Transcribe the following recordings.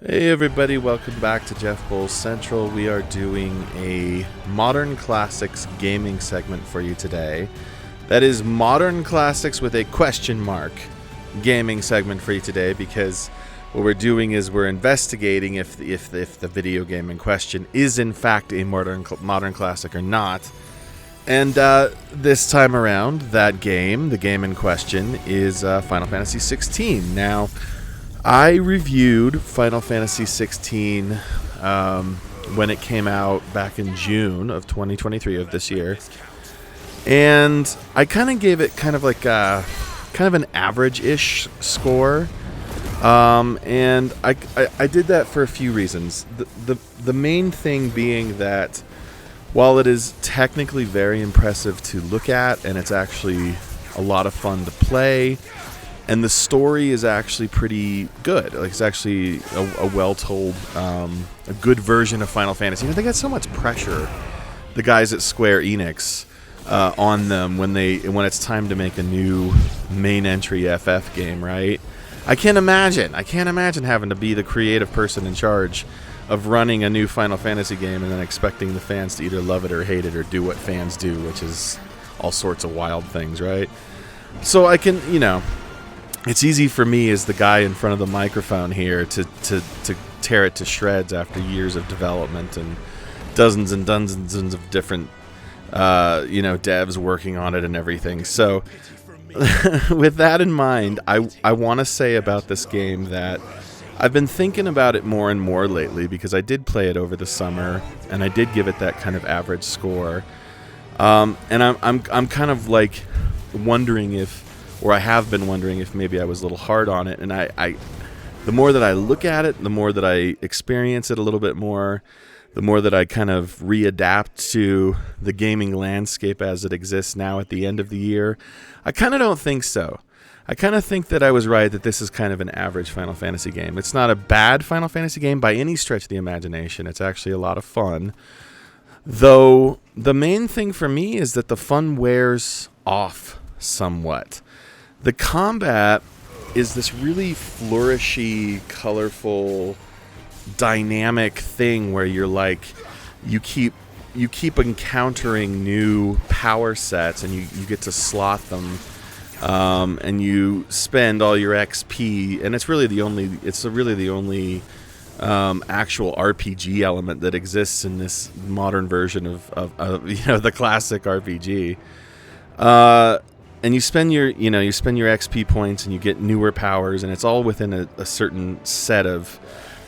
Hey everybody, welcome back to Jeff Bowles Central. We are doing a Modern Classics gaming segment for you today. That is Modern Classics with a question mark gaming segment for you today, because what we're doing is we're investigating if the video game in question is in fact a modern classic or not. And this time around, the game in question is Final Fantasy 16. Now, I reviewed Final Fantasy 16 when it came out back in June of 2023 of this year, and I kind of gave it kind of an average-ish score, and I did that for a few reasons. The main thing being that while it is technically very impressive to look at, and it's actually a lot of fun to play, and the story is actually pretty good. Like, it's actually a well-told, a good version of Final Fantasy. You know, they got so much pressure, the guys at Square Enix, on them when it's time to make a new main entry FF game, right? I can't imagine having to be the creative person in charge of running a new Final Fantasy game and then expecting the fans to either love it or hate it or do what fans do, which is all sorts of wild things, right? So I can, it's easy for me as the guy in front of the microphone here to tear it to shreds after years of development and dozens and dozens of different devs working on it and everything. So with that in mind, I want to say about this game that I've been thinking about it more and more lately, because I did play it over the summer and I did give it that kind of average score. And I'm kind of like wondering I have been wondering if maybe I was a little hard on it. And the more that I look at it, the more that I experience it a little bit more, the more that I kind of readapt to the gaming landscape as it exists now at the end of the year, I kind of don't think so. I kind of think that I was right, that this is kind of an average Final Fantasy game. It's not a bad Final Fantasy game by any stretch of the imagination. It's actually a lot of fun. Though the main thing for me is that the fun wears off somewhat. The combat is this really flourishy, colorful, dynamic thing where you're like, you keep encountering new power sets, and you get to slot them, and you spend all your XP, and it's really the only actual RPG element that exists in this modern version of the classic RPG. And you spend your XP points, and you get newer powers, and it's all within a certain set of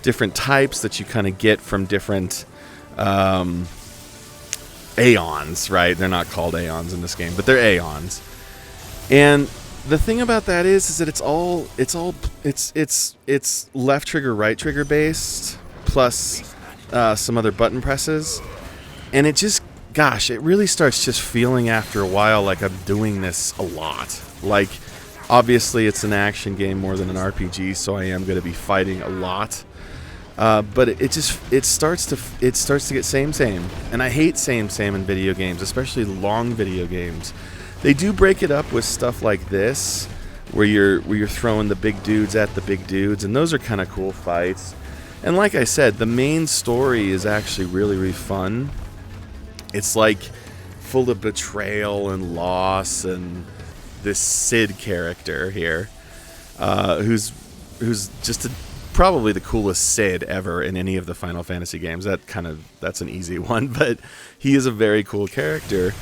different types that you kind of get from different aeons, right? They're not called aeons in this game, but they're aeons. And the thing about that is that it's left trigger, right trigger based, plus some other button presses, and it really starts just feeling after a while like I'm doing this a lot. Like, obviously it's an action game more than an RPG, so I am going to be fighting a lot. But it starts to get same, and I hate same in video games, especially long video games. They do break it up with stuff like this, where you're throwing the big dudes at the big dudes, and those are kind of cool fights. And like I said, the main story is actually really, really fun. It's like full of betrayal and loss, and this Sid character here, who's just probably the coolest Sid ever in any of the Final Fantasy games. That's an easy one, but he is a very cool character.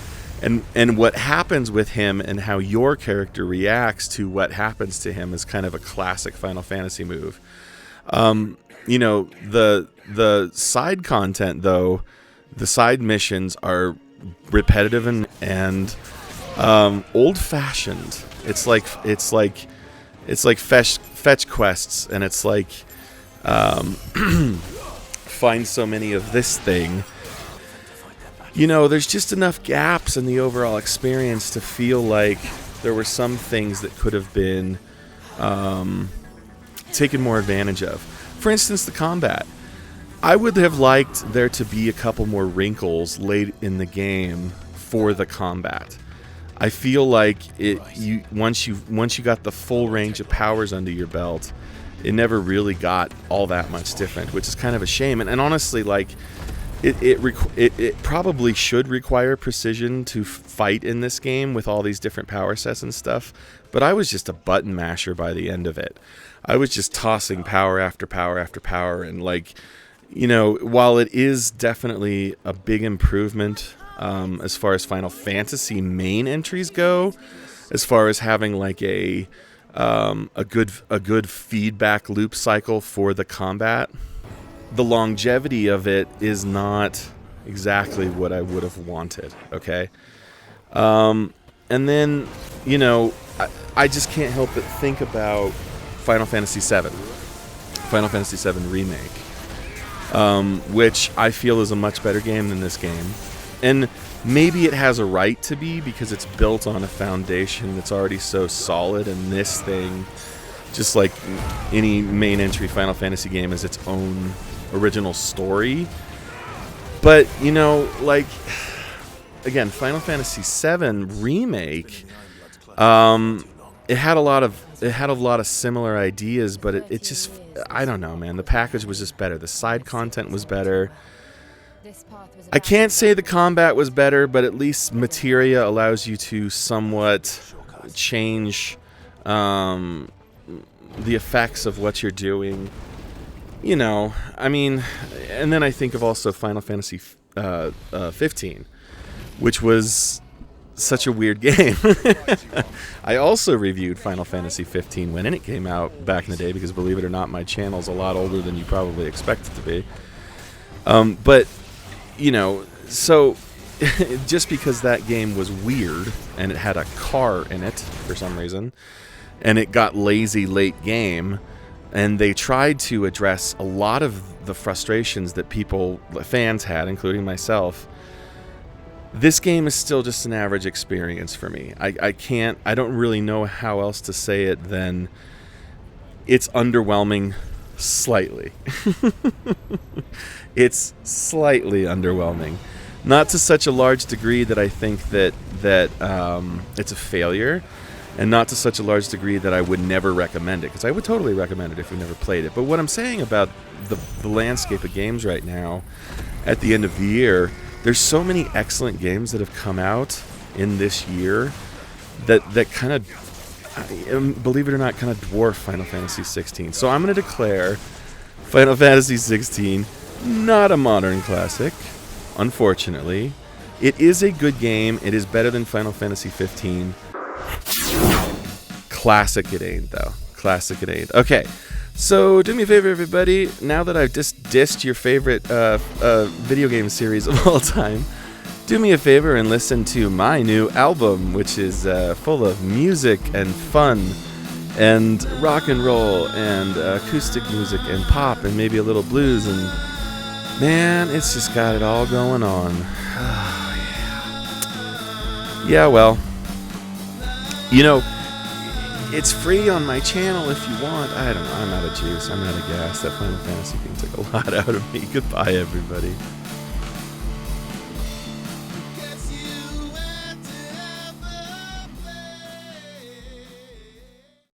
And what happens with him and how your character reacts to what happens to him is kind of a classic Final Fantasy move. The side content, though, the side missions are repetitive and old-fashioned. It's like fetch quests, and it's like find so many of this thing. There's just enough gaps in the overall experience to feel like there were some things that could have been taken more advantage of. For instance, the combat. I would have liked there to be a couple more wrinkles late in the game for the combat. I feel like once you got the full range of powers under your belt, it never really got all that much different, which is kind of a shame. And honestly, like, it probably should require precision to fight in this game with all these different power sets and stuff, but I was just a button masher by the end of it. I was just tossing power after power after power, and, like, you know, while it is definitely a big improvement as far as Final Fantasy main entries go, as far as having like a good feedback loop cycle for the combat, the longevity of it is not exactly what I would have wanted. Okay, and then, you know, I just can't help but think about Final Fantasy VII Remake, which I feel is a much better game than this game. And maybe it has a right to be, because it's built on a foundation that's already so solid, and this thing, just like any main entry Final Fantasy game, is its own original story. But, you know, like, again, Final Fantasy VII Remake, it had a lot of similar ideas, but it just, I don't know, man. The package was just better. The side content was better. I can't say the combat was better, but at least materia allows you to somewhat change the effects of what you're doing. You know, I mean, and then I think of also Final Fantasy 15, which was such a weird game. I also reviewed Final Fantasy 15 when it came out back in the day, because, believe it or not, my channel's a lot older than you probably expect it to be. But, you know, so just because that game was weird and it had a car in it for some reason, and it got lazy late game, and they tried to address a lot of the frustrations that fans had, including myself, this game is still just an average experience for me. I don't really know how else to say it than it's underwhelming slightly. It's slightly underwhelming. Not to such a large degree that I think that it's a failure, and not to such a large degree that I would never recommend it, because I would totally recommend it if you never played it. But what I'm saying about the landscape of games right now, at the end of the year, there's so many excellent games that have come out in this year that kind of, believe it or not, kind of dwarf Final Fantasy 16. So I'm going to declare Final Fantasy 16 not a modern classic, unfortunately. It is a good game. It is better than Final Fantasy 15. Classic it ain't, though. Classic it ain't. Okay, so do me a favor, everybody. Now that I've just dissed your favorite video game series of all time, do me a favor and listen to my new album, which is full of music and fun and rock and roll and acoustic music and pop and maybe a little blues, and man, it's just got it all going on. Oh, yeah. Yeah, well, you know, it's free on my channel if you want. I don't know. I'm out of juice. I'm out of gas. That Final Fantasy thing took a lot out of me. Goodbye, everybody.